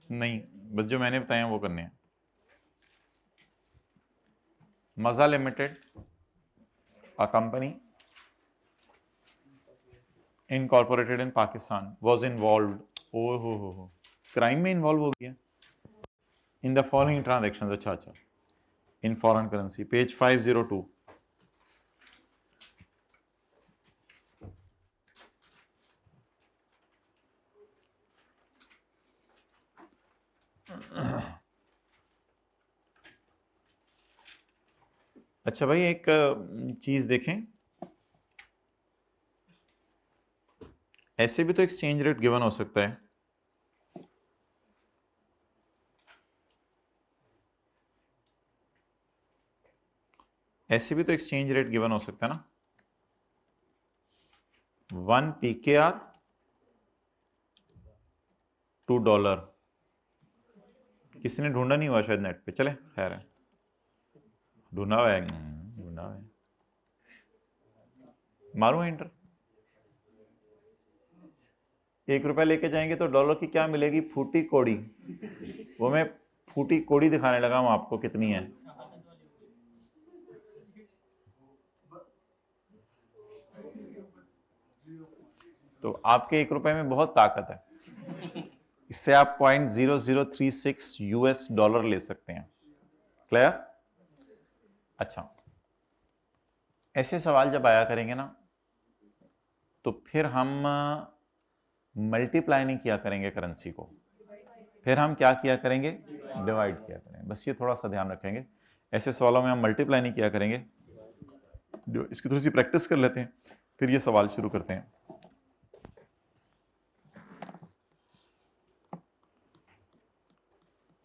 नहीं, बस जो मैंने बताया वो करने हैं। Maza limited, a company incorporated in Pakistan was involved, ओ हो, क्राइम में इन्वॉल्व हो गया इन द फॉलोइंग ट्रांजेक्शन। अच्छा अच्छा, इन फॉरेन करेंसी, पेज 502। अच्छा भाई, एक चीज देखें, ऐसे भी तो एक्सचेंज रेट गिवन हो सकता है। ऐसे भी तो एक्सचेंज रेट गिवन हो सकता है ना, 1 PKR टू $2। किसी ने ढूंढा नहीं हुआ शायद नेट पे, चले खैर है, ढूंढा हुआ है, ढूंढा हुआ है, मारूं एंटर। 1 रुपया लेके जाएंगे तो डॉलर की क्या मिलेगी, फूटी कोड़ी। वो मैं फूटी कोड़ी दिखाने लगा हूं आपको कितनी है। तो आपके 1 रुपए में बहुत ताकत है, इससे आप $0.0036 ले सकते हैं। क्लियर? अच्छा, ऐसे सवाल जब आया करेंगे ना, तो फिर हम मल्टीप्लाई नहीं किया करेंगे करेंसी को, फिर हम क्या किया करेंगे, डिवाइड किया करेंगे। बस ये थोड़ा सा ध्यान रखेंगे, ऐसे सवालों में हम मल्टीप्लाई नहीं किया करेंगे। इसकी थोड़ी सी प्रैक्टिस कर लेते हैं, फिर ये सवाल शुरू करते हैं।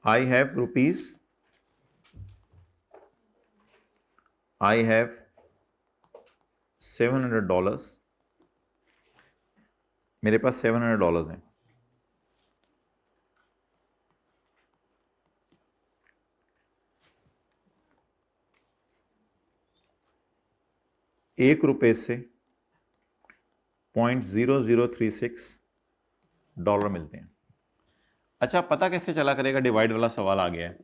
I have rupees, I have $700, मेरे पास $700 हैं। $1 से $0.0036 मिलते हैं। अच्छा, पता कैसे चला करेगा, डिवाइड वाला सवाल आ गया है।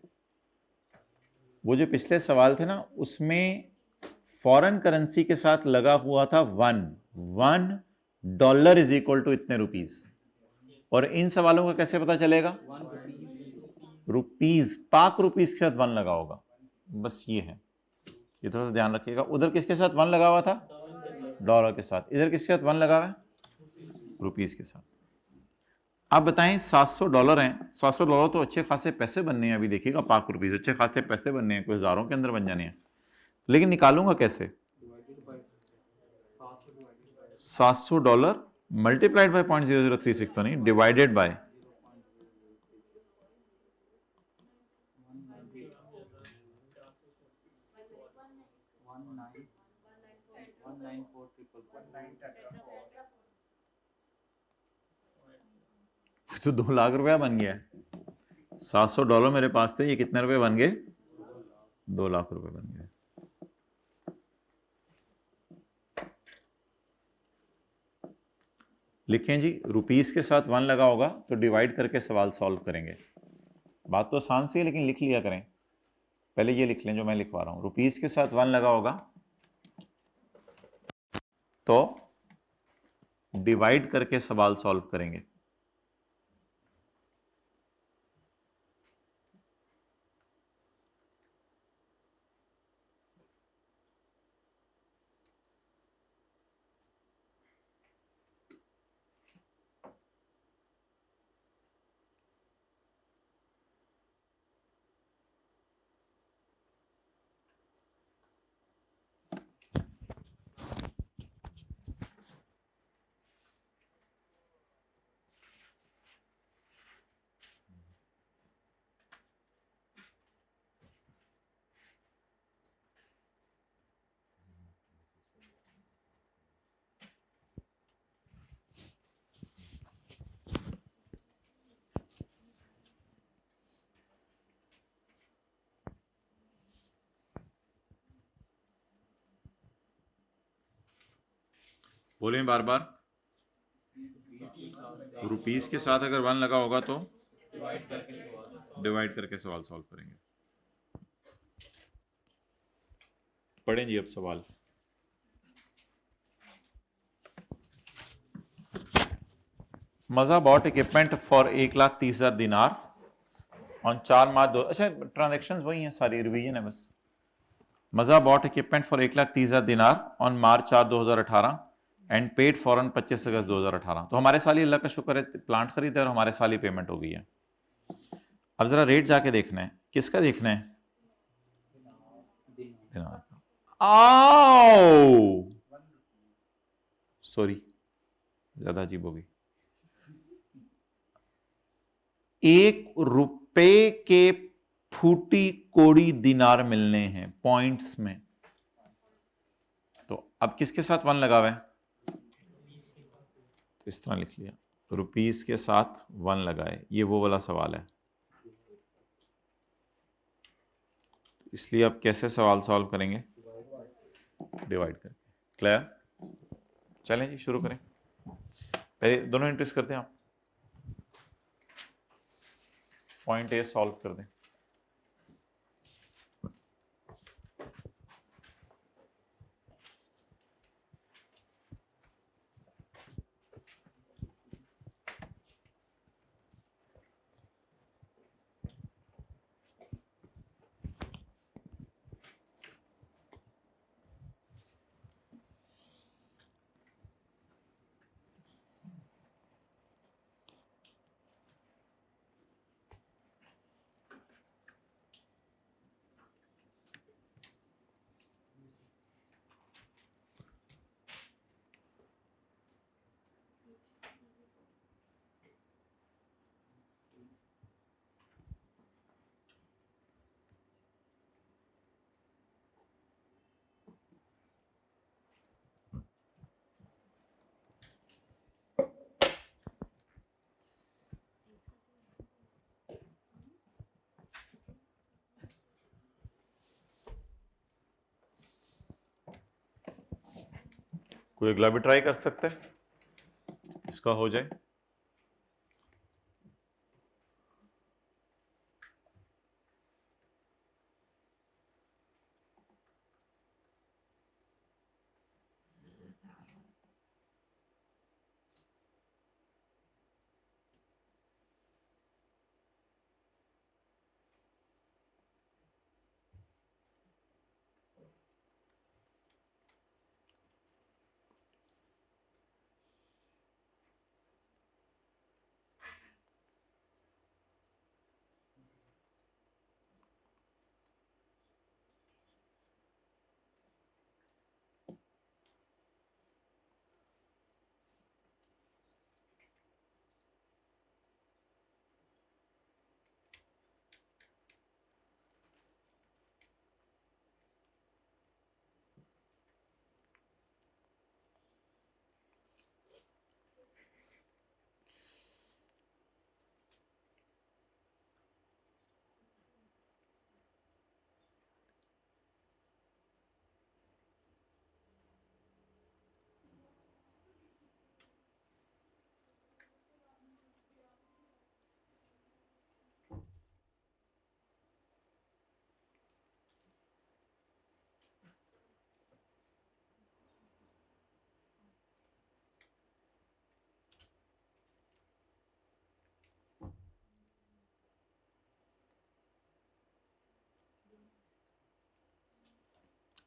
वो जो पिछले सवाल थे ना, उसमें फॉरेन करेंसी के साथ लगा हुआ था $1 इज इक्वल टू इतने रुपीस, और इन सवालों का कैसे पता चलेगा, रुपीस, पाक रुपीस के साथ 1 लगा होगा। बस ये है, ये थोड़ा सा ध्यान रखिएगा। उधर किसके साथ 1 लगा हुआ था, डॉलर के साथ। इधर किसके साथ 1 लगा हुआ है, रुपीस के साथ। आप बताएं, $700 हैं, $700 तो अच्छे खासे पैसे बनने हैं। अभी देखिएगा, पाक रुपीस अच्छे खासे पैसे बनने हैं, कोई हजारों के अंदर बन जाने हैं। लेकिन निकालूंगा कैसे, $700 मल्टीप्लाइड बाय 0.0036 तो नहीं, डिवाइडेड बाय, तो $2 लाख बन गया है। $700 मेरे पास थे, ये कितने रुपए बन गए, $2 लाख बन गए। लिखें जी, रुपीस के साथ 1 लगा होगा तो डिवाइड करके सवाल सॉल्व करेंगे। बात तो आसान सी है, लेकिन लिख लिया करें। पहले ये लिख लें जो मैं लिखवा रहा हूं, रुपीस के साथ 1 लगा होगा तो डिवाइड करके सवाल सॉल्व करेंगे। बोलें बार बार, रुपीस के साथ अगर 1 लगा होगा तो डिवाइड करके सवाल सॉल्व करेंगे। पढ़ें जी अब सवाल। मजा बॉट इक्विपमेंट फॉर 1,30,000 दिनार ऑन 4 मार्च 2। अच्छा, ट्रांजेक्शन वही हैं सारी, रिवीजन है बस। मजा बॉट इक्विपमेंट फॉर 1,30,000 दिनार ऑन मार्च 4 2018 एंड पेड फॉरन 25 अगस्त 2018। तो हमारे साल ही अल्लाह का शुक्र है प्लांट खरीदे और हमारे साल ही पेमेंट हो गई है। अब जरा रेट जाके देखना है, किसका देखना है? दिनार का। आओ सॉरी, ज्यादा अजीब होगी। 1 रुपए के फूटी कोड़ी दिनार मिलने हैं पॉइंट्स में। तो अब किसके साथ 1 लगा हुआ है? तो इस तरह लिख लिया, रुपीस के साथ 1 लगाए। ये वो वाला सवाल है, इसलिए अब कैसे सवाल सॉल्व करेंगे? डिवाइड करके। क्लियर? चलें जी शुरू करें। पहले दोनों इंट्रीज करते हैं, आप पॉइंट ए सॉल्व कर दें। कोई अगला भी ट्राई कर सकते हैं, इसका हो जाए।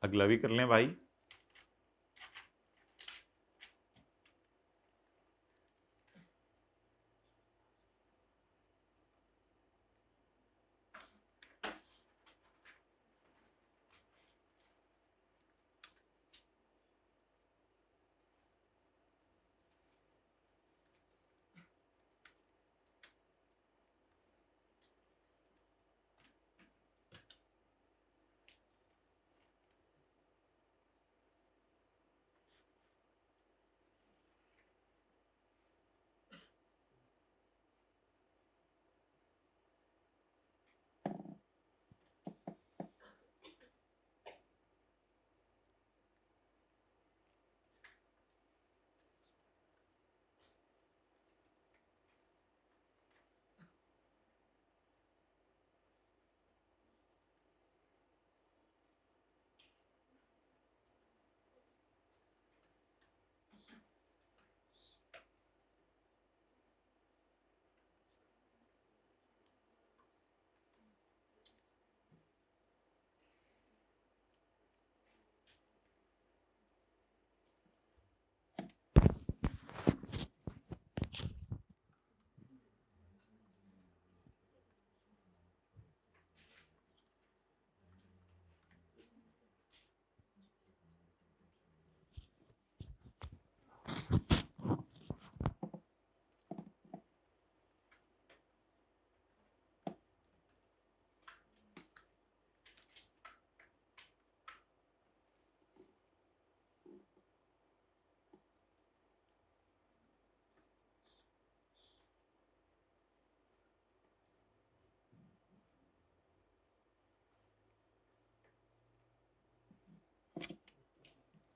अगला भी कर लें भाई।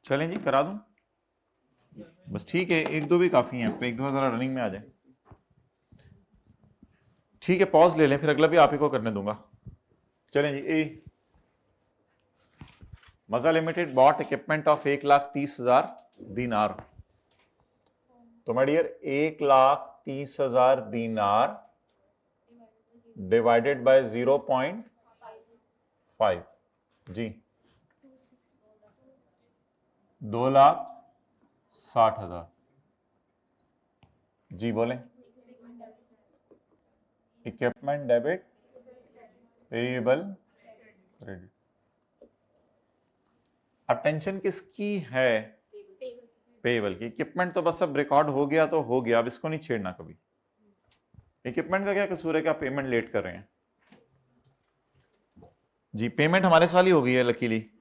चलें जी, करा दूं? बस ठीक है, एक दो भी काफी हैं, एक दो जरा रनिंग में आ जाए। ठीक है, पॉज ले लें, फिर अगला भी आप ही को करने दूंगा। चलें जी। ए मजा limited bought equipment of 1,30,000 dinar. तो my dear 1,30,000 dinar divided by 0.5 जी 2,60,000 जी बोलें। Equipment debit, payable credit. अब टेंशन किसकी है? पेएबल की। इक्विपमेंट तो बस अब रिकॉर्ड हो गया तो हो गया, अब इसको नहीं छेड़ना कभी। इक्विपमेंट का क्या कसूर है कि आप पेमेंट लेट कर रहे हैं? जी पेमेंट हमारे साल ही हो गई है लकीली।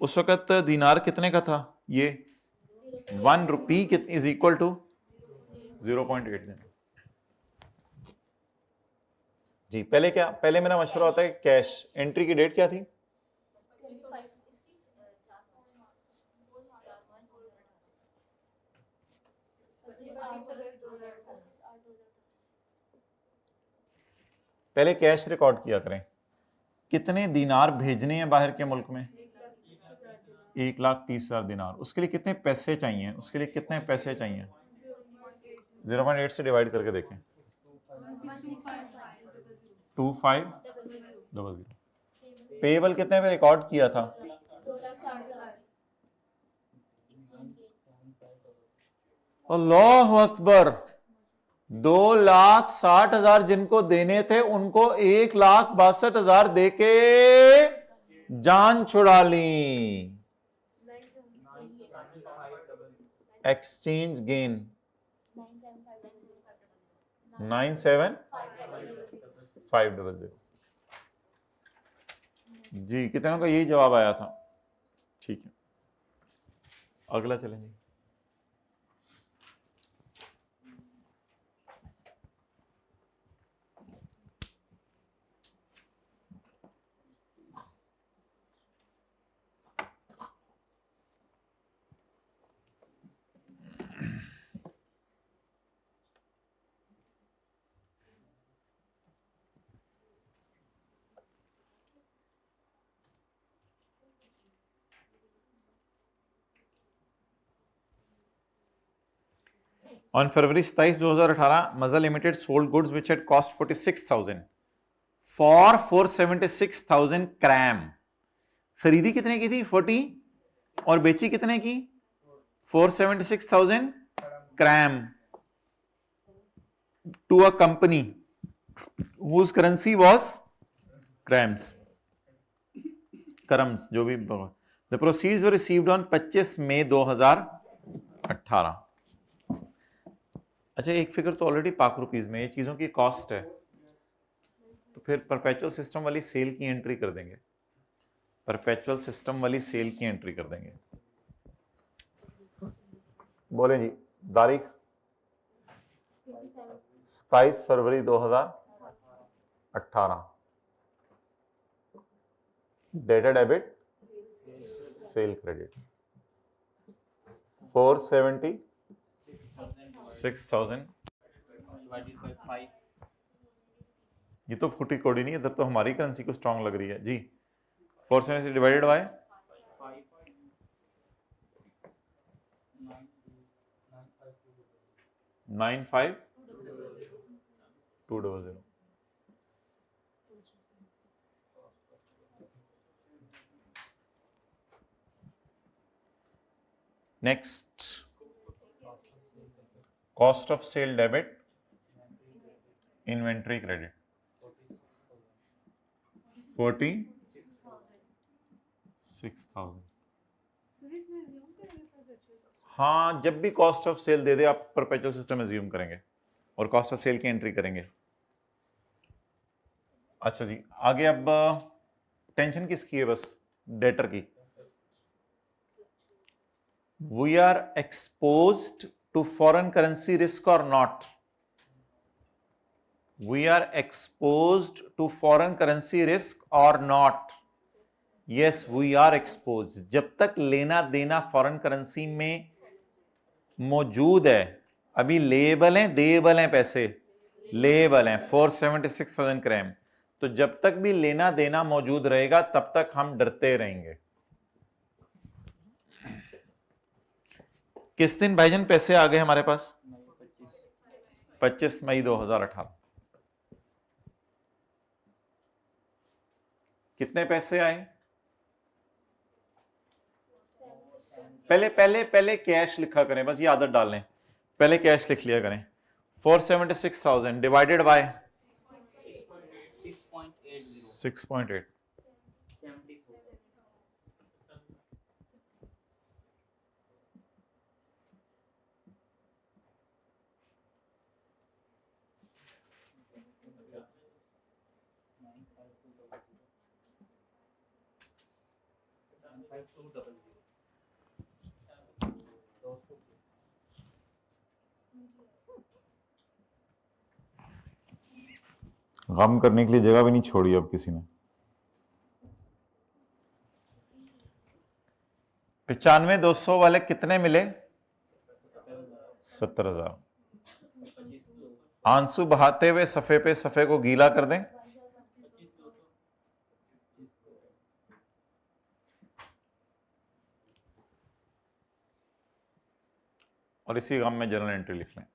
उस वक्त दीनार कितने का था? ये 1 रुपी इज इक्वल टू 0.8 जी। पहले क्या, पहले मेरा मशवरा होता है कि कैश एंट्री की डेट क्या थी? पहले कैश रिकॉर्ड किया करें। कितने दीनार भेजने हैं बाहर के मुल्क में? 1,30,000 दीनार। उसके लिए कितने पैसे चाहिए? उसके लिए कितने पैसे चाहिए? 0.8 से डिवाइड करके देखें। 2500। पेएबल कितने पे रिकॉर्ड किया था? अल्लाह अकबर। 2,60,000 जिनको देने थे उनको 1,62,000 देके जान छुड़ा ली। एक्सचेंज गेन 97,500 जी। कितनों का यही जवाब आया था? ठीक है, अगला चलेंगे। On February 27, 2018, Mazda Limited sold goods which had cost 46,000 for 476,000 क्रैम। खरीदी कितने की थी? 40 और बेची कितने की? 476,000 cram to a company whose currency was crams, करम्स जो भी। The proceeds were received on 25 मई 2018। अच्छा, एक फिगर तो ऑलरेडी पाक रुपीज में, ये चीजों की कॉस्ट है, तो फिर परपेचुअल सिस्टम वाली सेल की एंट्री कर देंगे। परपेचुअल सिस्टम वाली सेल की एंट्री कर देंगे। बोले जी तारीख 27 फरवरी 2018। डेटा डेबिट, सेल क्रेडिट 476,000 ये तो फुटी कोडी नहीं, इधर तो हमारी करेंसी को स्ट्रांग लग रही है जी। 476 divided by 95,200। Next, cost of sale debit, inventory credit 46,000। हाँ, जब भी कॉस्ट ऑफ सेल दे दे आप परपेचुअल सिस्टम एज्यूम करेंगे और कॉस्ट ऑफ सेल की एंट्री करेंगे। अच्छा जी, आगे अब टेंशन किसकी है? बस डेटर की। We are exposed to foreign currency risk or not? We are exposed to foreign currency risk or not? Yes we are expose. जब तक लेना देना फॉरेन करेंसी में मौजूद है, अभी लेबल हैं देबल हैं, पैसे लेबल हैं 476,000 क्रैम, तो जब तक भी लेना देना मौजूद रहेगा तब तक हम डरते रहेंगे। किस दिन भाईजान पैसे आ गए हमारे पास? 25 मई 2018। कितने पैसे आए? पहले पहले पहले कैश लिखा करें, बस ये आदत डाल लें, पहले कैश लिख लिया करें। 476,000 डिवाइडेड बाय 6.8। गम करने के लिए जगह भी नहीं छोड़ी अब किसी ने। 95,200 वाले कितने मिले? 70,000। आंसू बहाते हुए सफे पे सफे को गीला कर दें। और इसी गम में जर्नल एंट्री लिख लें।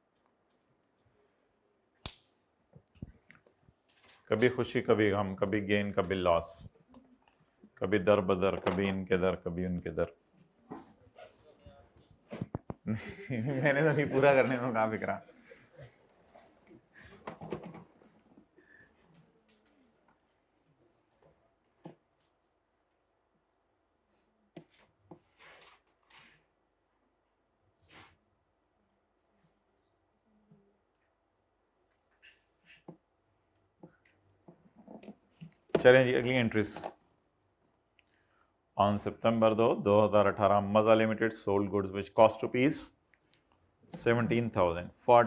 कभी खुशी कभी गम, कभी गेन कभी लॉस, कभी दर बदर, कभी इनके दर कभी उनके दर। मैंने तो नहीं पूरा करने में कहा फिक्रा। चलें जी अगली entries. On September 2, 2018 Maza limited sold goods which cost rupees 17,000 for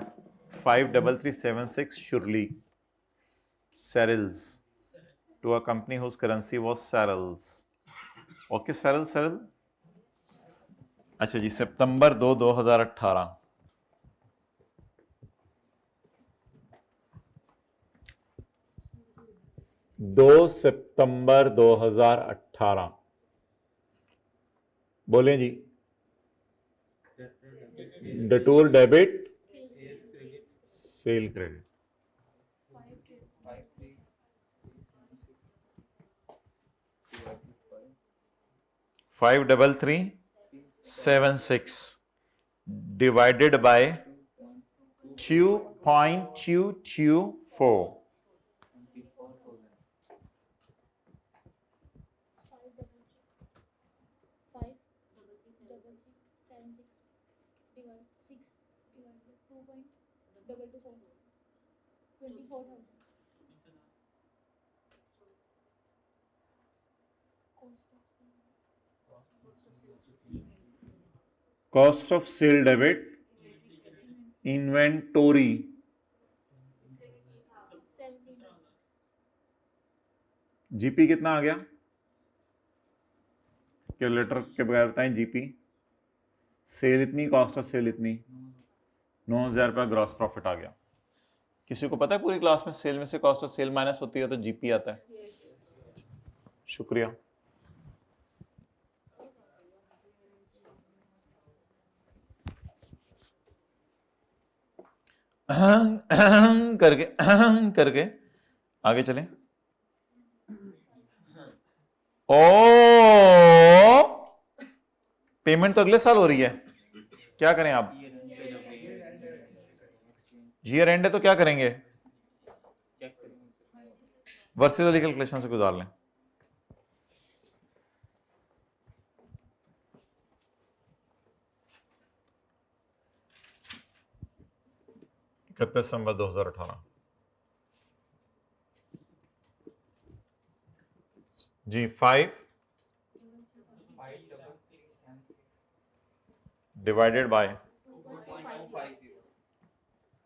53376 शुरली सेरल्स to a company whose currency was सेरल्स। ओके सेरल। अच्छा जी, सितंबर 2, 2018। दो सितंबर 2018 बोलें जी। Debtor debit sale credit 53376 divided by 2.224 cost of sale debit inventory GP कितना आ गया? कैलकुलेटर के बगैर बताएं। जीपी सेल इतनी, कॉस्ट ऑफ सेल इतनी, 9,000 रुपया ग्रॉस प्रॉफिट आ गया। किसी को पता है पूरी क्लास में सेल में से कॉस्ट ऑफ सेल माइनस होती है तो जीपी आता है? शुक्रिया। करके आगे चलें। ओ पेमेंट तो अगले साल हो रही है, क्या करें आप? ईयर एंड है तो क्या करेंगे? वर्सेस वाली कैलकुलेशन से गुजार लें। दिसंबर 2018 जी 5 डिवाइडेड बाय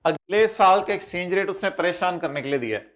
अगले साल के एक्सचेंज रेट उसने परेशान करने के लिए दिया है।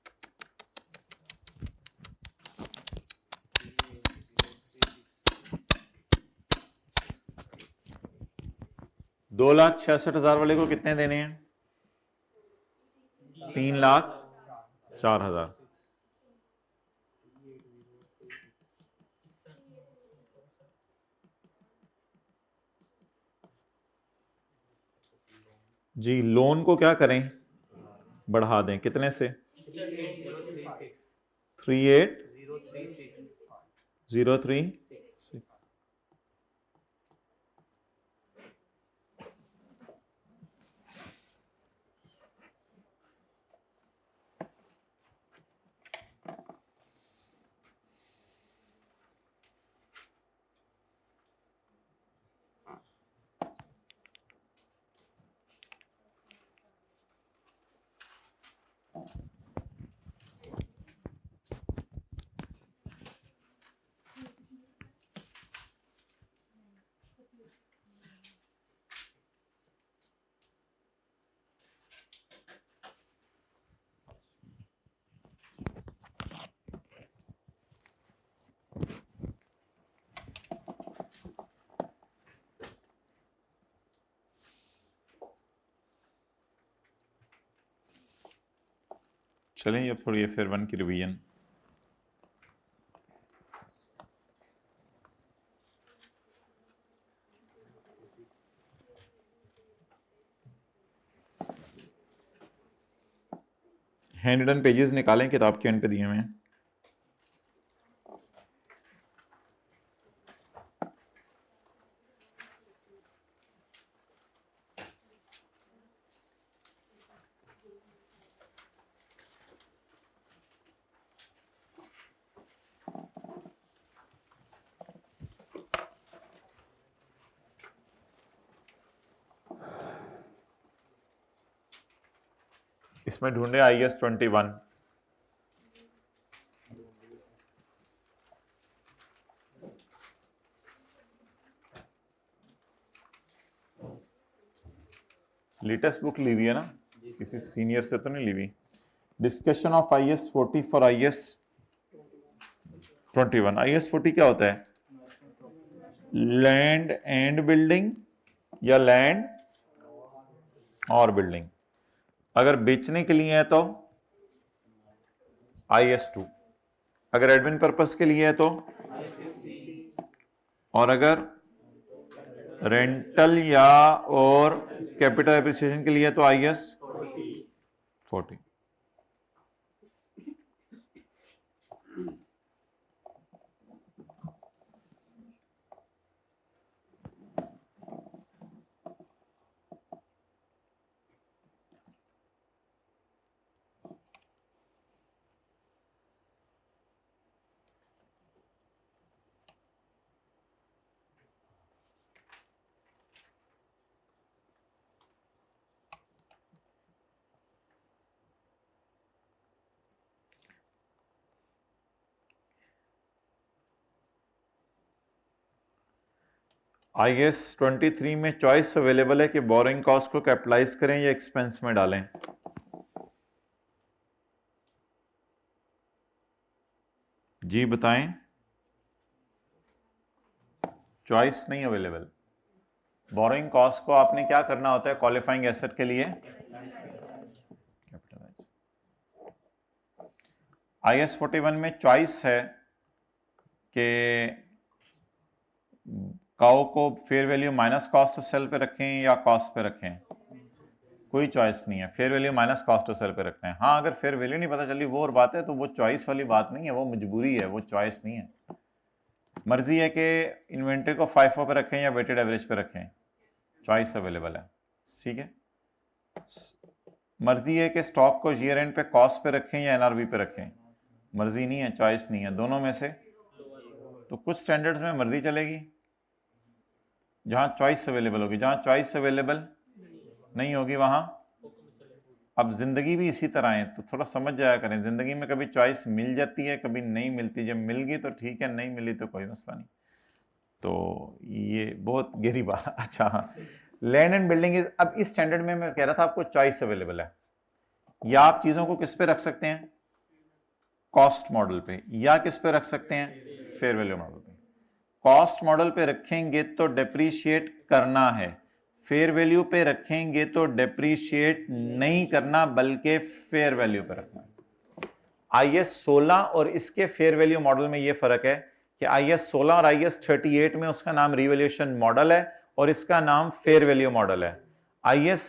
2,66,000 वाले को कितने देने हैं? 3,04,000। जी लोन को क्या करें, बढ़ा दें, कितने से? 38,036। चलें अब थोड़ी फेयर वन की रिवीजन। हैंड रिटन पेजेस निकालें, किताब के एंड पे दिए हुए हैं। इसमें ढूंढे IS 21। लेटेस्ट बुक ली हुई है ना, किसी सीनियर से तो नहीं ली हुई? Discussion of IS 40 for IS 21। IS 40 क्या होता है? लैंड एंड बिल्डिंग या लैंड और बिल्डिंग। अगर बेचने के लिए है तो IS 2, अगर एडमिन पर्पस के लिए है तो, और अगर रेंटल या और कैपिटल एप्रिसिएशन के लिए तो IS 40। IS 23 में चॉइस अवेलेबल है कि बोरिंग कॉस्ट को कैपिटलाइज करें या एक्सपेंस में डालें। जी बताएं। चॉइस नहीं अवेलेबल। बोरिंग कॉस्ट को आपने क्या करना होता है क्वालिफाइंग एसेट के लिए? कैपिटलाइज। IS 41 में चॉइस है कि काउ को fair value minus cost of sale पे रखें या कॉस्ट पे रखें। कोई चॉइस नहीं है, fair value minus cost of sale पे रखना है। हाँ अगर फेयर वैल्यू नहीं पता चली वो और बात है, तो वो चॉइस वाली बात नहीं है, वो मजबूरी है, वो चॉइस नहीं है। मर्जी है कि इन्वेंट्री को FIFO पे रखें या वेटेड एवरेज पे रखें, चॉइस अवेलेबल है। ठीक है। मर्जी है कि स्टॉक को ईयर एंड पे कॉस्ट पे रखें या NRV पे रखें, मर्जी नहीं है, चॉइस नहीं है, दोनों में से। तो कुछ स्टैंडर्ड्स में मर्जी चलेगी जहां चॉइस अवेलेबल होगी, जहां चॉइस अवेलेबल नहीं होगी वहां। अब जिंदगी भी इसी तरह है, तो थोड़ा समझ जाया करें, जिंदगी में कभी चॉइस मिल जाती है, कभी नहीं मिलती। जब मिल गई तो ठीक है, नहीं मिली तो कोई मसला नहीं। तो ये बहुत गहरी बात। अच्छा हाँ, लैंड एंड बिल्डिंग इज, अब इस स्टैंडर्ड में मैं कह रहा था आपको चॉइस अवेलेबल है। या आप चीजों को किस पे रख सकते हैं? कॉस्ट मॉडल पे। या किस पे रख सकते हैं? फेयर वैल्यू मॉडल पे। कॉस्ट मॉडल पे रखेंगे तो डेप्रीशिएट करना है, फेयर वैल्यू पे रखेंगे तो डेप्रीशिएट नहीं करना बल्कि फेयर वैल्यू पे रखना। IS 16 और इसके फेयर वैल्यू मॉडल में यह फर्क है कि IS 16 और IS 38 में उसका नाम रिवैल्यूएशन मॉडल है और इसका नाम फेयर वैल्यू मॉडल है। IS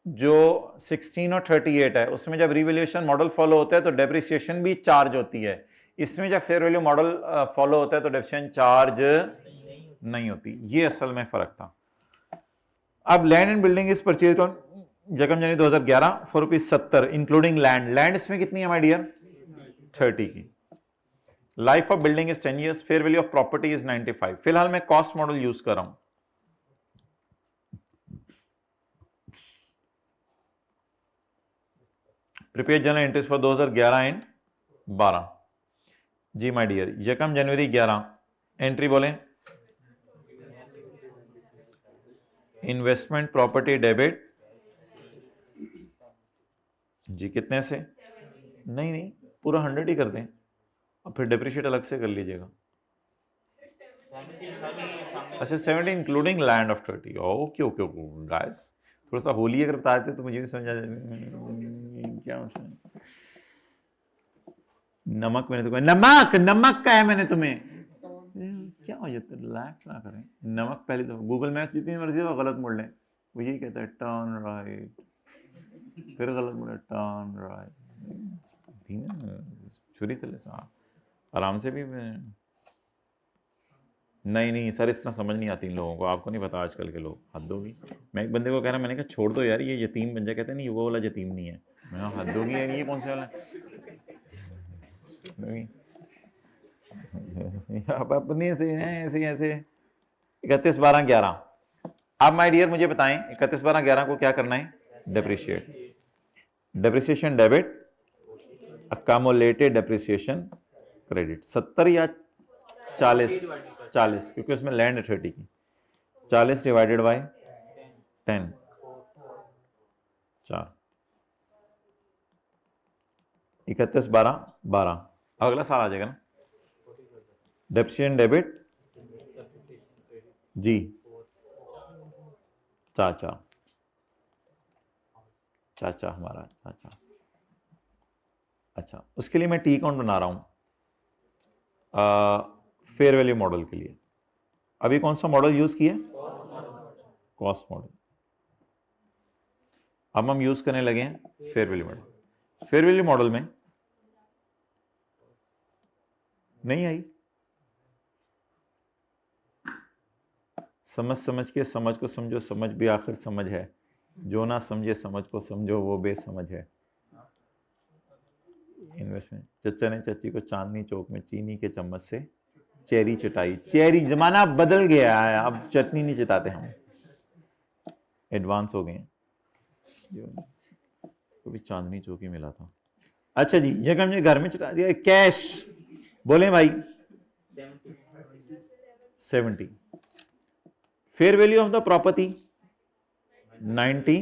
जो 16 और 38 है उसमें जब रिवैल्यूएशन मॉडल फॉलो होता है तो डेप्रिसिएशन भी चार्ज होती है। इसमें जब फेयर वैल्यू मॉडल फॉलो होता है तो डेप्रिसिएशन चार्ज नहीं होती। ये असल में फर्क था। अब land and building is purchase on 1 January 2011 for ₹70 including land. Land इसमें कितनी है माय डियर? 30 की। Life of building is 10 years, fair value of property is 95। फिलहाल मैं कॉस्ट मॉडल यूज कर रहा हूं। Prepare journal entries for 2011 and 12। जी माय डियर, 1 जनवरी 11 एंट्री बोले इन्वेस्टमेंट प्रॉपर्टी डेबिट जी कितने से? नहीं पूरा 100 ही कर दें और फिर डेप्रिशिएट अलग से कर लीजिएगा। अच्छा 70 including land of 30। Okay okay okay guys, थोड़ा सा होली अगर बता देते तो मुझे भी समझ आ जाए क्या मतलब। नमक मैंने तुम्हें नमक का है मैंने तुम्हें क्या हो जाता है, रिलैक्स ना करें। नमक पहले तो गूगल मैप्स जितनी मर्जी हो गलत मोड़ लें, वो यही कहता है टर्न राइट, फिर गलत मोड़ टर्न राइट। छुरी तले से आराम से भी नहीं सर इस तरह समझ नहीं आती इन लोगों को, आपको नहीं पता आजकल के लोग, हद होगी। मैं एक बंदे को कह रहा, मैंने कहा छोड़ दो यार ये यतीम बन जाए, कहते नहीं वो वाला यतीम नहीं है। मैं कहा हद होगी यार, ये कौन से वाला अब अपने से हैं ऐसे ऐसे। 31/12/11। अब माय डियर मुझे बताएं 31/12/11 को क्या करना है? Depreciate. Depreciation debit, accumulated depreciation credit. 70 या 40 क्योंकि उसमें लैंड है 30 की। 40 डिवाइडेड बाय 10 4 31/12/12। अगला साल आ जाएगा ना। डेप्रिसिएशन डेबिट जी चाचा हमारा चाचा। अच्छा उसके लिए मैं टी अकाउंट बना रहा हूं फेयर वैल्यू मॉडल के लिए। अभी कौन सा मॉडल यूज किया? Cost model. अब हम यूज करने लगे हैं fair value model. Fair value model में नहीं आई, समझ के समझ को समझो, समझ भी आखिर समझ है, जो ना समझे समझ को समझो वो बेसमझ है। इन्वेस्टमेंट। चचा ने चाची को चांदनी चौक में चीनी के चम्मच से चेरी चटाई। चेरी, जमाना बदल गया है, अब चटनी नहीं चटाते हम, एडवांस हो गए हैं। कभी चांदनी चौक ही मिला था। अच्छा जी, ये हमने घर में चटा दिया। कैश बोले भाई 70। Fair value of the property 90।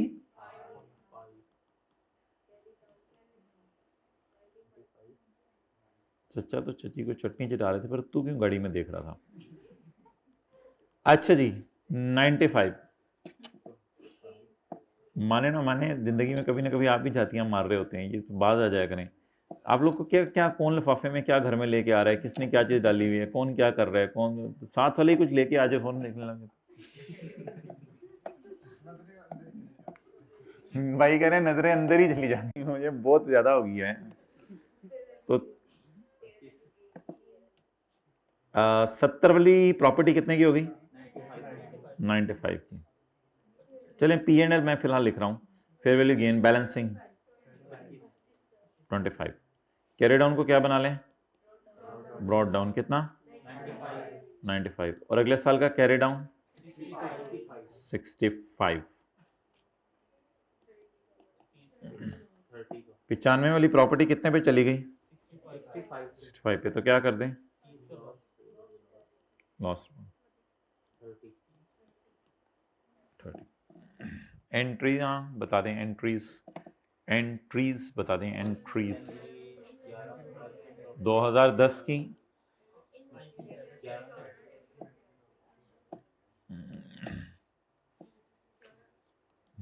चचा तो चची को चटनी चटा रहे थे, पर तू क्यों गाड़ी में देख रहा था? अच्छा जी 95। माने ना माने, जिंदगी में कभी ना कभी आप भी जातियां मार रहे होते हैं, ये तो बाज आ जाया करें। आप लोग को क्या क्या कौन लिफाफे में क्या घर में लेके आ रहा है, किसने क्या चीज डाली हुई है, कौन क्या कर रहा है, कौन साथ वाले ही कुछ लेके आ जाए, फोन देखने लगे। भाई कह रहे नजरें अंदर ही चली जाती हैं, मुझे बहुत ज्यादा हो गई है। तो 70 वाली प्रॉपर्टी कितने की होगी? 95 की। चलें P&L मैं फिलहाल लिख रहा हूं। Fair value gain balancing 25। Carry down को क्या बना लें? Brought down. कितना? 95। और अगले साल का कैरी डाउन 65। 95 वाली प्रॉपर्टी कितने पे चली गई? 65 पे। तो क्या कर दें? लॉस 30। एंट्री बता दें, एंट्रीज बता दें। एंट्रीज 2010 की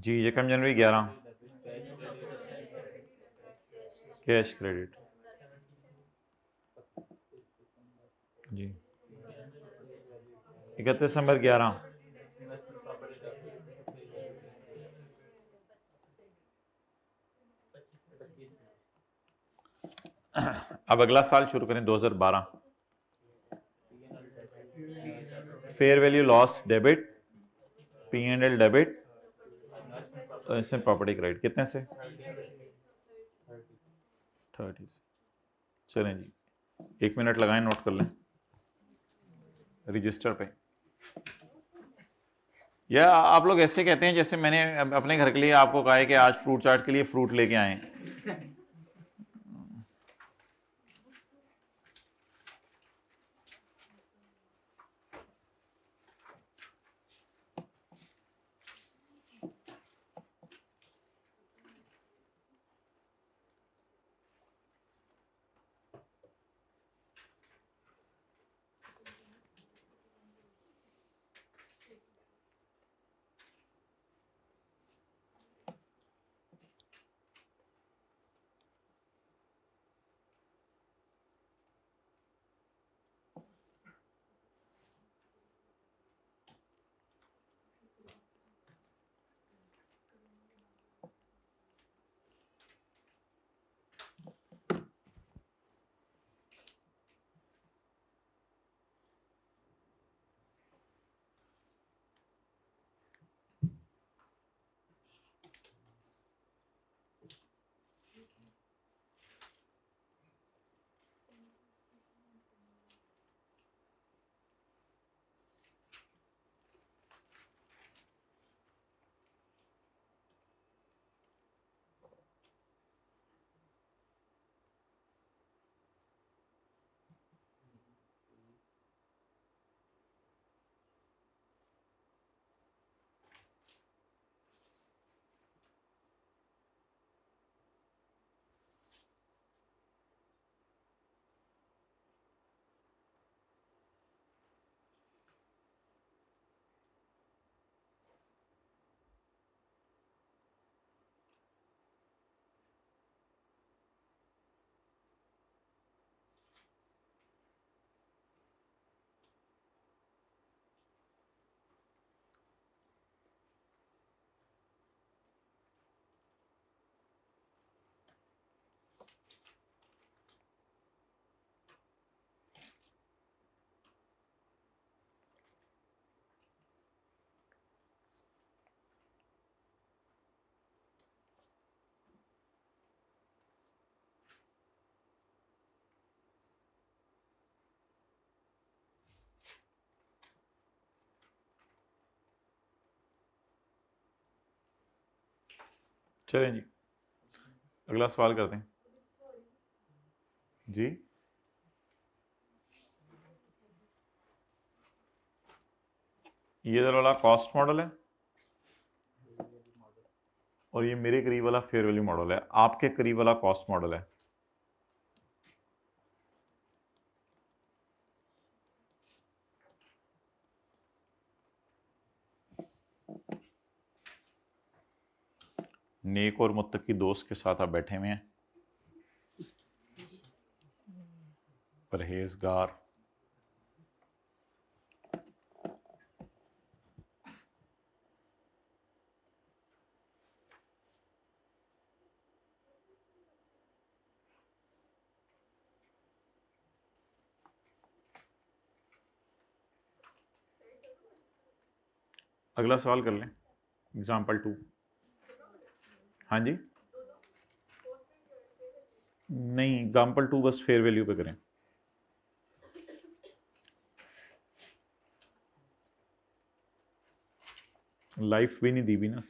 जी यकम जनवरी 11 कैश क्रेडिट जी 31 दिसंबर 11 अब अगला साल शुरू करें 2012 fair value loss debit P&L debit और इसमें प्रॉपर्टी क्रेडिट कितने से 30 से चलें जी 1 मिनट लगाएं नोट कर लें रजिस्टर पे या आप लोग ऐसे कहते हैं जैसे मैंने अपने घर के लिए आपको कहा है कि आज फ्रूट चाट के लिए फ्रूट लेके आए चलें जी अगला सवाल करते हैं जी ये इधर वाला कॉस्ट मॉडल है और ये मेरे करीब वाला फेयर वैल्यू मॉडल है आपके करीब वाला कॉस्ट मॉडल है नेक और मुत्तकी दोस्त के साथ आप बैठे हुए हैं परहेजगार अगला सवाल कर लें एग्जाम्पल 2 हाँ जी नहीं एग्जाम्पल 2 बस फेयर वैल्यू पे करें लाइफ भी नहीं दी भी ना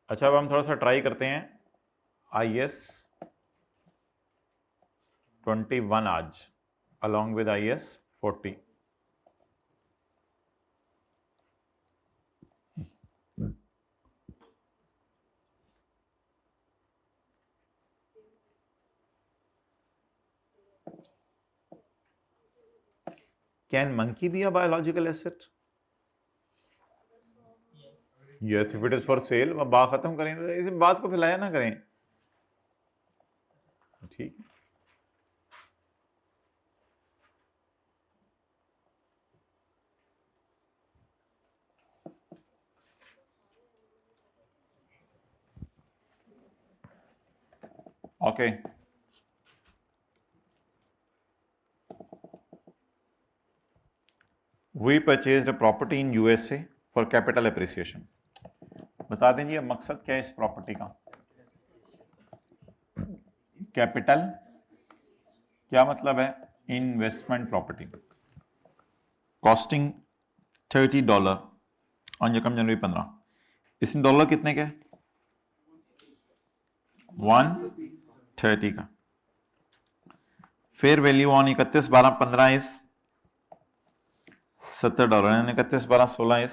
अच्छा अब हम थोड़ा सा ट्राई करते हैं IS 21 आज along with IS 40 can monkey be a biological asset? Yes, if it is for sale. बात खत्म करें, इस बात को फैलाया ना करें, ठीक है। Okay, we purchased a property in USA for capital appreciation. बता दीजिए मकसद क्या है इस प्रॉपर्टी का? कैपिटल क्या मतलब है? Investment property. कॉस्टिंग $30 ऑन यकम जनवरी 15। इसमें डॉलर कितने के? 130 का। फेयर वैल्यू ऑन 31/12/15 इज $70, यानी 31/12/16 इज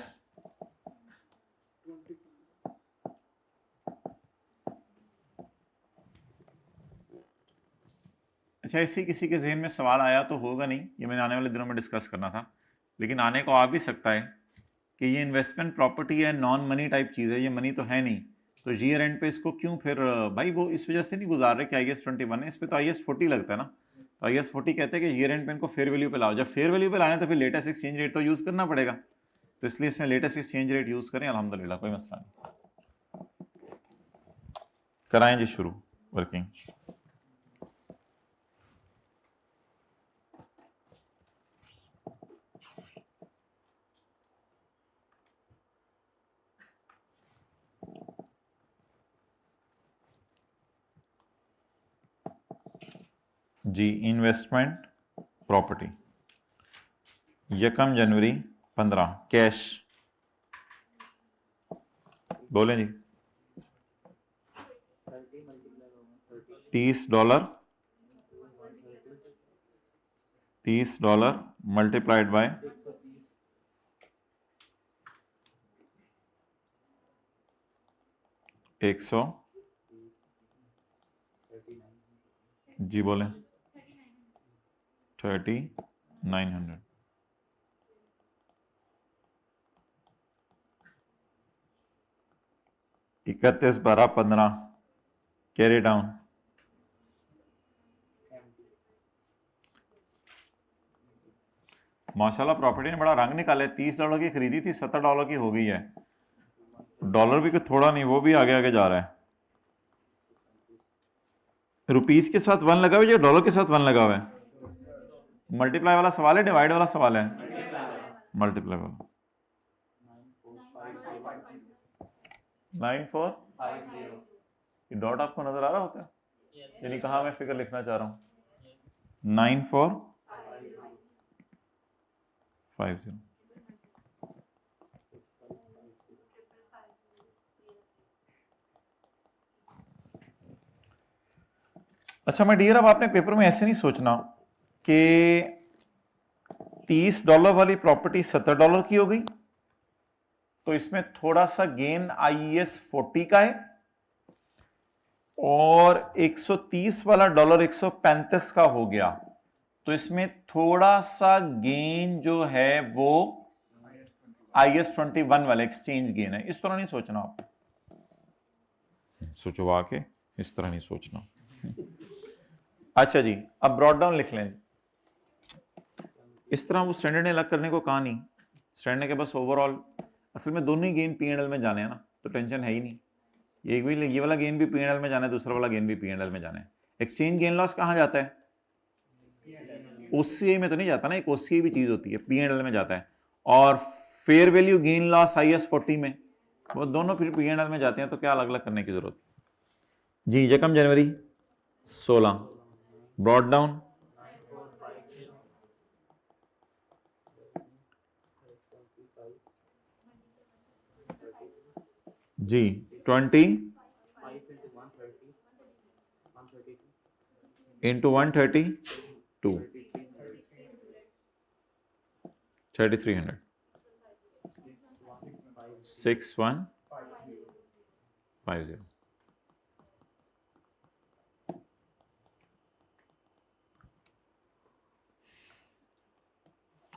अच्छा। इसी किसी के जहन में सवाल आया तो होगा नहीं, ये मैंने आने वाले दिनों में डिस्कस करना था, लेकिन आने को आ भी सकता है कि ये इन्वेस्टमेंट प्रॉपर्टी है, नॉन मनी टाइप चीज़ है, ये मनी तो है नहीं, तो ईयर एंड पे इसको क्यों फिर भाई वो इस वजह से नहीं गुजार रहे कि IAS 21 है, इस पे तो IAS 40 लगता है ना। तो IAS 40 कहते हैं कि ईयर एंड पे इनको फेयर वैल्यू पे लाओ। जब फेयर वैल्यू पे लाने तो फिर लेटेस्ट एक्सचेंज रेट तो यूज़ करना पड़ेगा, तो इसलिए इसमें लेटेस्ट एक्सचेंज रेट यूज़ करें, अल्हम्दुलिल्लाह कोई मसला नहीं। कराएं जी शुरू वर्किंग। जी, इन्वेस्टमेंट प्रॉपर्टी, यकम जनवरी 15, कैश। बोलें जी। $30, $30 मल्टीप्लाइड बाय 100। जी बोलें। 3900। इकतीस 12/15 कैरी डाउन। माशाल्लाह प्रॉपर्टी ने बड़ा रंग निकाला है। $30 की खरीदी थी, $70 की हो गई है। डॉलर भी थोड़ा नहीं, वो भी आगे आगे जा रहा है। रुपीस के साथ 1 लगा हुआ है या डॉलर के साथ 1 लगा हुआ है? मल्टीप्लाई वाला सवाल है, डिवाइड वाला सवाल है? मल्टीप्लाई वाला। 9450। डॉट आपको नजर आ रहा होता है? यानी कहाँ मैं फिगर लिखना चाह रहा हूँ? 9450। अच्छा मैं डियर, अब आपने पेपर में ऐसे नहीं सोचना कि $30 वाली प्रॉपर्टी $70 की हो गई तो इसमें थोड़ा सा गेन IAS 40 का है, और 130 वाला डॉलर 135 का हो गया तो इसमें थोड़ा सा गेन जो है वो IAS 21 वाला एक्सचेंज गेन है। इस तरह नहीं सोचना आप, सोचो आके, इस तरह नहीं सोचना। अच्छा जी, अब ब्रॉड डाउन लिख लें। इस तरह वो स्टैंडर्ड ने अलग करने को कहा नहीं, स्टैंडर्ड ने के बस ओवरऑल, असल में दोनों ही गेन P&L में जाने हैं ना, तो टेंशन है ही नहीं। एक भी ये वाला गेन भी P&L में जाना है, दूसरा वाला गेन भी P&L में जाना है। एक्सचेंज गेन लॉस कहाँ जाता है? OCI में तो नहीं जाता ना, एक OCI भी चीज होती है, P&L में जाता है। और fair value gain loss IAS 40 में, वो दोनों फिर P&L में जाते हैं, तो क्या अलग अलग करने की जरूरत जी। यकम जनवरी 16 ब्रॉड डाउन जी 20 into 132 3300 6150।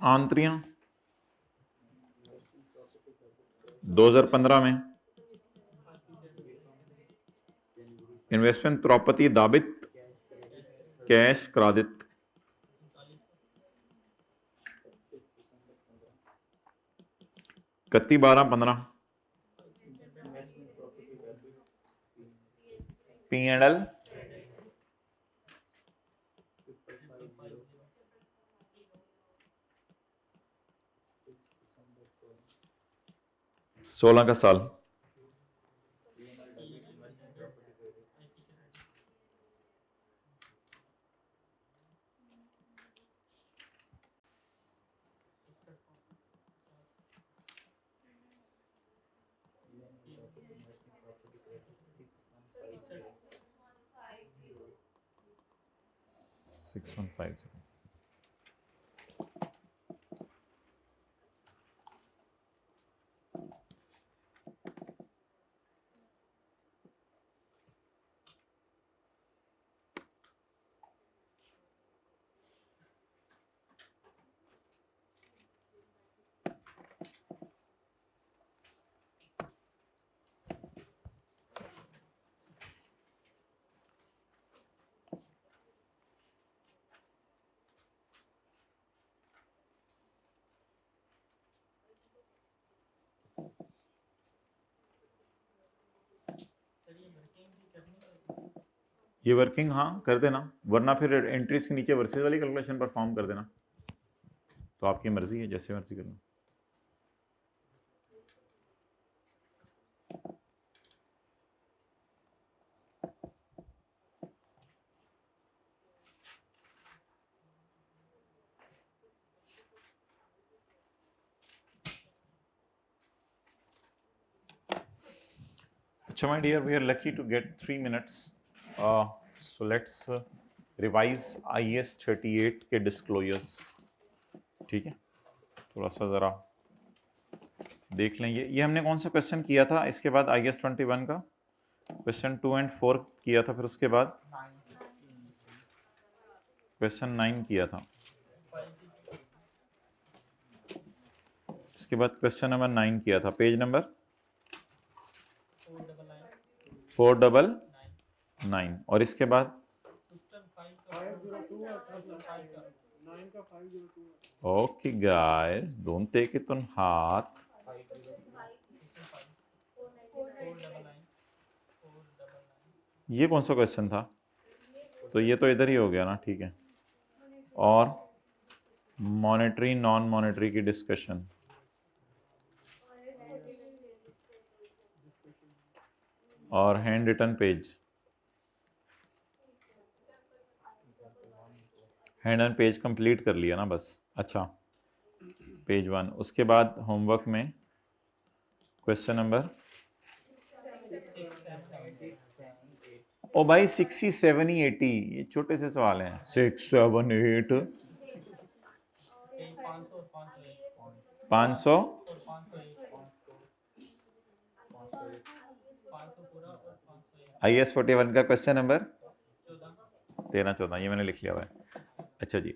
आंतरियां 2015 में, इन्वेस्टमेंट प्रॉपर्टी दाबित कैश क्रादित 31/12/15, P&L 16 का साल, सिक्स 6150। ये वर्किंग हाँ कर देना, वरना फिर एंट्रीज के नीचे वर्सेस वाली कैलकुलेशन परफॉर्म कर देना, तो आपकी मर्जी है, जैसे मर्जी करना। अच्छा my dear, we are lucky to get 3 minutes, so let's revise IAS 38 के डिस्क्लोजर्स। ठीक है, थोड़ा सा ज़रा देख लें। ये हमने कौन सा क्वेश्चन किया था, इसके बाद IAS 21 का क्वेश्चन 2 और 4 किया था, फिर उसके बाद क्वेश्चन 9 किया था, इसके बाद क्वेश्चन नंबर 9 किया था, पेज नंबर 499, और इसके बाद okay guys, don't take it on heart. ये कौन सा क्वेश्चन था, तो ये तो इधर ही हो गया ना, ठीक है। और मॉनेटरी नॉन मॉनेटरी की डिस्कशन, और hand written page, hand and page complete कर लिया ना बस। अच्छा, पेज 1, उसके बाद होमवर्क में क्वेश्चन नंबर ओ भाई 60, 70, 80, ये छोटे से सवाल हैं। 6, 7, 8, 500, IAS 41 का क्वेश्चन नंबर 13, 14, ये मैंने लिख लिया हुआ है। अच्छा जी,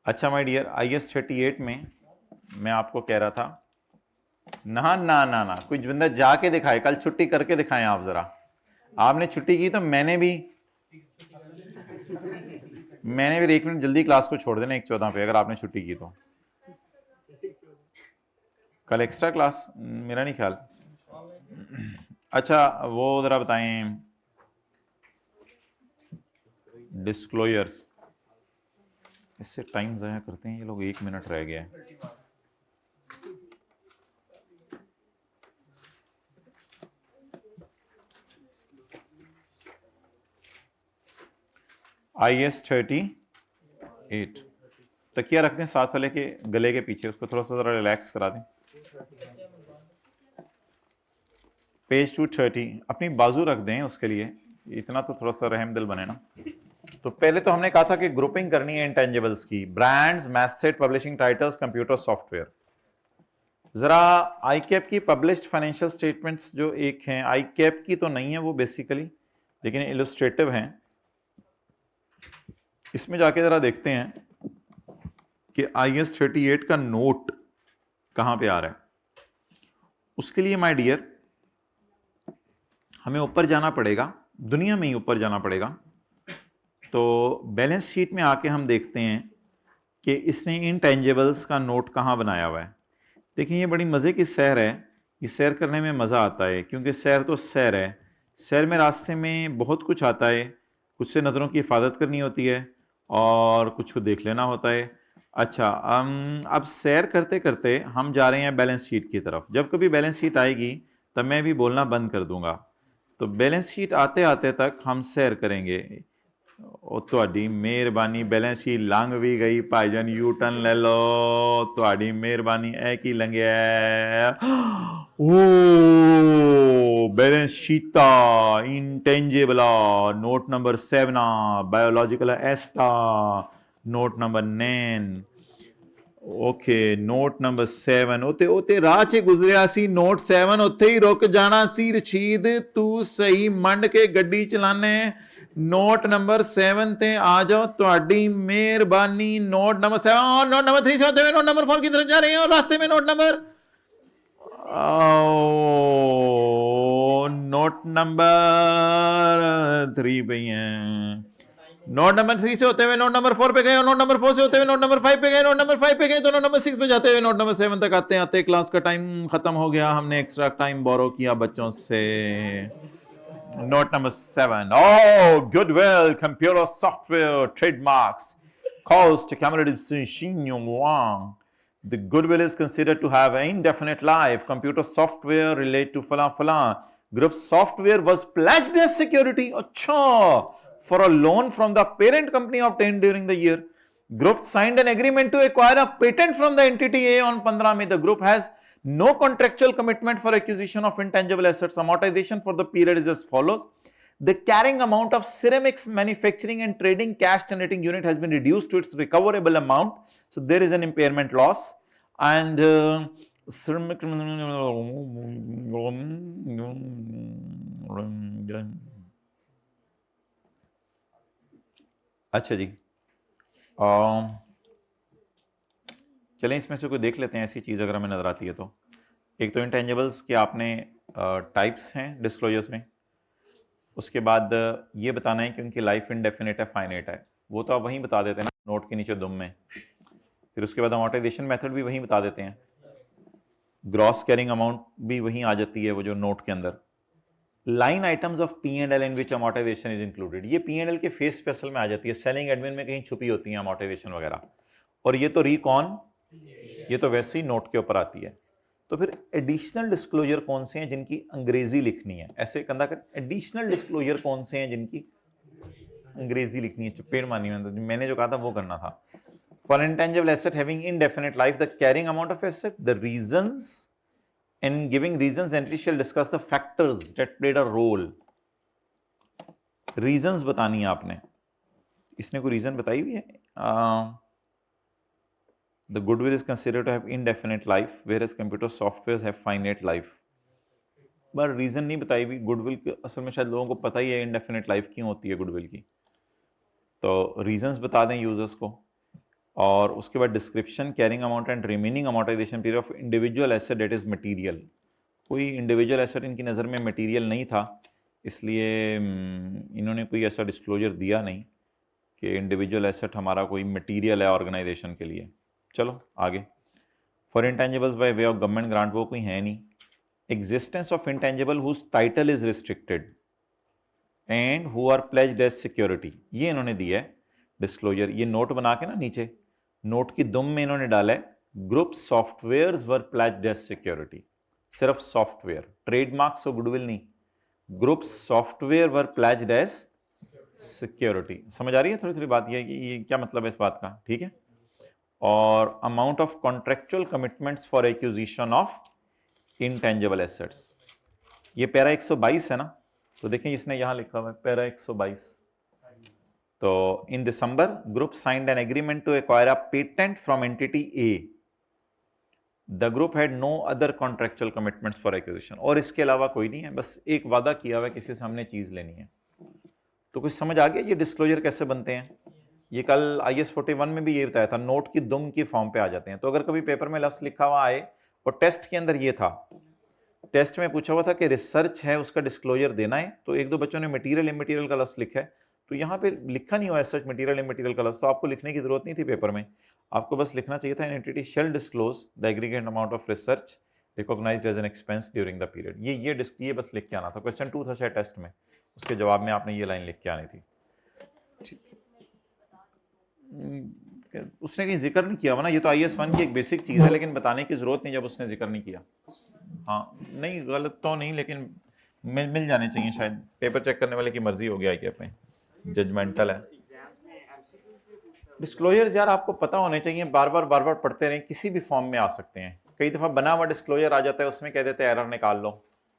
अच्छा माय डियर, IAS 38 में मैं आपको कह रहा था, ना ना ना ना, कुछ बंदा जाके दिखाए, कल छुट्टी करके दिखाएं आप जरा। आपने छुट्टी की तो मैंने भी 1 मिनट जल्दी क्लास को छोड़ देना 1:14 पे, अगर आपने छुट्टी की तो। कल एक्स्ट्रा क्लास मेरा नहीं ख्याल। अच्छा वो जरा बताएं, डिस्क्लोजर्स, इससे टाइम ज़ाया करते हैं ये लोग, 1 मिनट रह गया है। IAS 38, तकिया रखते हैं साथ वाले के गले के पीछे, उसको थोड़ा सा ज़रा रिलैक्स करा दें। पेज 230, अपनी बाजू रख दें उसके लिए, इतना तो थोड़ा सा रहम दिल बने ना। तो पहले तो हमने कहा था कि ग्रुपिंग करनी है इंटेंजिबल्स की, brands, mastheads, publishing titles, computer software. जरा आईकैप की पब्लिश्ड फाइनेंशियल स्टेटमेंट्स जो एक हैं, आईकैप की तो नहीं है वो बेसिकली, लेकिन इलस्ट्रेटिव हैं, इसमें जाके जरा देखते हैं कि IS 38 का नोट कहां पे आ रहा है। उसके लिए माय डियर हमें ऊपर जाना पड़ेगा, दुनिया में ही ऊपर जाना पड़ेगा। तो बैलेंस शीट में आके हम देखते हैं कि इसने इंटेंजिबल्स का नोट कहाँ बनाया हुआ है। देखिए ये बड़ी मज़े की सैर है, ये सैर करने में मज़ा आता है, क्योंकि सैर तो सैर है। सैर में रास्ते में बहुत कुछ आता है, कुछ से नज़रों की हिफाजत करनी होती है और कुछ को देख लेना होता है। अच्छा, अब सैर करते करते हम जा रहे हैं बैलेंस शीट की तरफ। जब कभी बैलेंस शीट आएगी तब मैं भी बोलना बंद कर दूंगा। तो बैलेंस शीट आते आते तक हम सैर करेंगे। ਤੁਹਾਡੀ ਮਿਹਰਬਾਨੀ बैलेंस शीट लंघ भी गई भाईजान, यू टर्न ले लो, ਤੁਹਾਡੀ ਮਿਹਰਬਾਨੀ। है कि लंघिया ओ बैलेंस शीटा इंटेंजिबल नोट नंबर 7 बायोलॉजिकल एस्टा note number 9 okay note number 7 उते राह च गुजरिया सी नोट 7 उत्थे ही रुक जाना सी। रशीद तू सही मंड के गड्डी चलाने, नोट नंबर 7 ते आ जाओ, ਤੁਹਾਡੀ ਮਿਹਰਬਾਨੀ। नोट नंबर 7 नोट नंबर 3 से होते हुए नोट नंबर 4 की तरफ जा रहे हैं और रास्ते में नोट नंबर नोट नंबर 3 पे हैं। नोट नंबर 3 से होते हुए नोट नंबर 4 पे गए और नोट नंबर 4 से होते हुए नोट नंबर 5 पे गए, नोट नंबर 5 पे गए तो नोट नंबर 6 पे जाते हुए नोट नंबर 7 तक आते आते क्लास का टाइम खत्म हो गया। हमने एक्स्ट्रा टाइम बोरो किया बच्चों से। Note number 7 oh goodwill computer software trademarks cost Wang. The goodwill is considered to have an indefinite life. Computer software relate to falan falan. Group software was pledged as security. Achha, for a loan from the parent company obtained during the year. Group signed an agreement to acquire a patent from the entity A on 15 May. The group has no contractual commitment for acquisition of intangible assets. Amortization for the period is as follows. The carrying amount of ceramics manufacturing and trading cash generating unit has been reduced to its recoverable amount. So there is an impairment loss. And ceramic अच्छा जी, चलें इसमें से कोई देख लेते हैं ऐसी चीज़ अगर हमें नज़र आती है तो। एक तो इंटेंजिबल्स के आपने टाइप्स हैं डिस्क्लोजर्स में, उसके बाद ये बताना है कि उनकी लाइफ इनडेफिनिट है फाइनाइट है, वो तो आप वहीं बता देते हैं ना नोट के नीचे दुम में। फिर उसके बाद अमोर्टाइजेशन मेथड भी वहीं बता देते हैं, ग्रॉस कैरिंग अमाउंट भी वहीं आ जाती है वो जो नोट के अंदर। Line items of P&L in which amortisation is included, ये P&L के फेस स्पेशल में आ जाती है, सेलिंग एडमिन में कहीं छुपी होती है अमोर्टाइजेशन वगैरह। और ये तो रिकॉन, ये तो वैसे ही नोट के ऊपर आती है। तो फिर एडिशनल डिस्क्लोजर कौन से हैं जिनकी अंग्रेजी लिखनी है, ऐसे कंधा कर, एडिशनल डिस्क्लोजर कौन से हैं जिनकी अंग्रेजी लिखनी है, चपेट मारनी है, मैंने जो कहा था वो करना था। For intangible asset having indefinite life, the carrying amount of asset, the reasons, in giving reasons entity shall discuss the factors that played a role. reasons बतानी है आपने, इसने कोई रीजन बताई हुई है। the goodwill is considered to have indefinite life whereas computer softwares have finite life, पर reason नहीं बताई हुई। गुडविल असल में शायद लोगों को पता ही है इनडेफिनिट लाइफ क्यों होती है गुडविल की, तो रीजंस बता दें यूजर्स को। और उसके बाद description, carrying amount and remaining amortisation period of individual asset that is material. कोई इंडिविजुअल एसेट इनकी नज़र में मटेरियल नहीं था, इसलिए इन्होंने कोई ऐसा डिस्क्लोजर दिया नहीं कि इंडिविजुअल एसेट हमारा कोई मटेरियल है ऑर्गेनाइजेशन के लिए। चलो आगे। For intangibles by way of government grant, वो कोई है नहीं। Existence of intangible whose title is restricted and who are pledged as security, ये इन्होंने दिया है डिस्क्लोजर। ये नोट बना के ना नीचे नोट की दुम में इन्होंने डाला है ग्रुप सॉफ्टवेयर्स वर प्लेज्ड एज सिक्योरिटी, सिर्फ सॉफ्टवेयर, ट्रेडमार्क्स और गुडविल नहीं, ग्रुप सॉफ्टवेयर वर प्लेज्ड एज सिक्योरिटी। समझ आ रही है थोड़ी थोड़ी बात, ये क्या मतलब है इस बात का, ठीक है। और amount of contractual commitments for acquisition of intangible assets, ये पैरा 122 है ना, तो देखें इसने यहां लिखा हुआ है पैरा 122। तो in December group signed an agreement to acquire a patent from entity A, the group had no other contractual commitments for acquisition, और इसके अलावा कोई नहीं है, बस एक वादा किया हुआ है किसी से हमने चीज लेनी है। तो कुछ समझ आ गया ये डिस्क्लोजर कैसे बनते हैं। ये कल IS 41 में भी ये बताया था, नोट की दुम की फॉर्म पे आ जाते हैं। तो अगर कभी पेपर में लफ्ज लिखा हुआ आए और टेस्ट के अंदर ये था, टेस्ट में पूछा हुआ था कि रिसर्च है उसका डिस्क्लोजर देना है, तो एक दो बच्चों ने मटेरियल इमटेरियल का लफ्ज लिखा है, तो यहाँ पे लिखा नहीं हुआ है सच मटेरियल इमटेरियल का लफ्ज, तो आपको लिखने की जरूरत नहीं थी पेपर में, आपको बस लिखना चाहिए था an entity shall disclose the aggregate amount of research recognised as an expense during the period. ये बस लिख के आना था। क्वेश्चन 2 था शायद टेस्ट में, उसके जवाब में आपने ये लाइन लिख के आनी थी। उसने कहीं जिक्र नहीं किया हुआ ना, ये तो IS 1 की एक बेसिक चीज़ है, लेकिन बताने की ज़रूरत नहीं जब उसने जिक्र नहीं किया। हाँ नहीं, गलत तो नहीं, लेकिन मिल जाने चाहिए शायद, पेपर चेक करने वाले की मर्जी हो गया क्या पे, जजमेंटल है। डिस्क्लोजर्स यार आपको पता होने चाहिए, बार बार पढ़ते रहें, किसी भी फॉर्म में आ सकते हैं। कई दफ़ा बना हुआ डिस्क्लोजर आ जाता है, उसमें कह देते हैं एरर निकाल लो।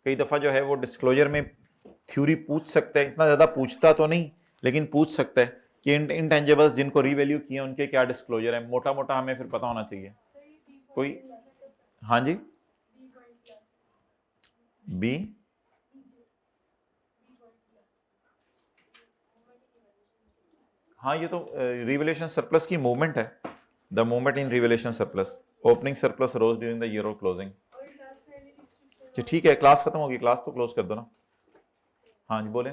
कई दफ़ा जो है वो डिस्क्लोजर में थ्योरी पूछ सकता है, इतना ज़्यादा पूछता तो नहीं लेकिन पूछ सकता है कि इंटेंजिबल्स जिनको रीवैल्यू किए उनके क्या डिस्क्लोजर है, मोटा मोटा हमें फिर पता होना चाहिए कोई। हाँ जी, बी हाँ, ये तो रिवैल्यूएशन सरप्लस की मूवमेंट है, the movement in revaluation surplus, opening surplus rose during the year of closing. ठीक है, क्लास खत्म होगी, क्लास तो क्लोज कर दो ना। हाँ जी बोले।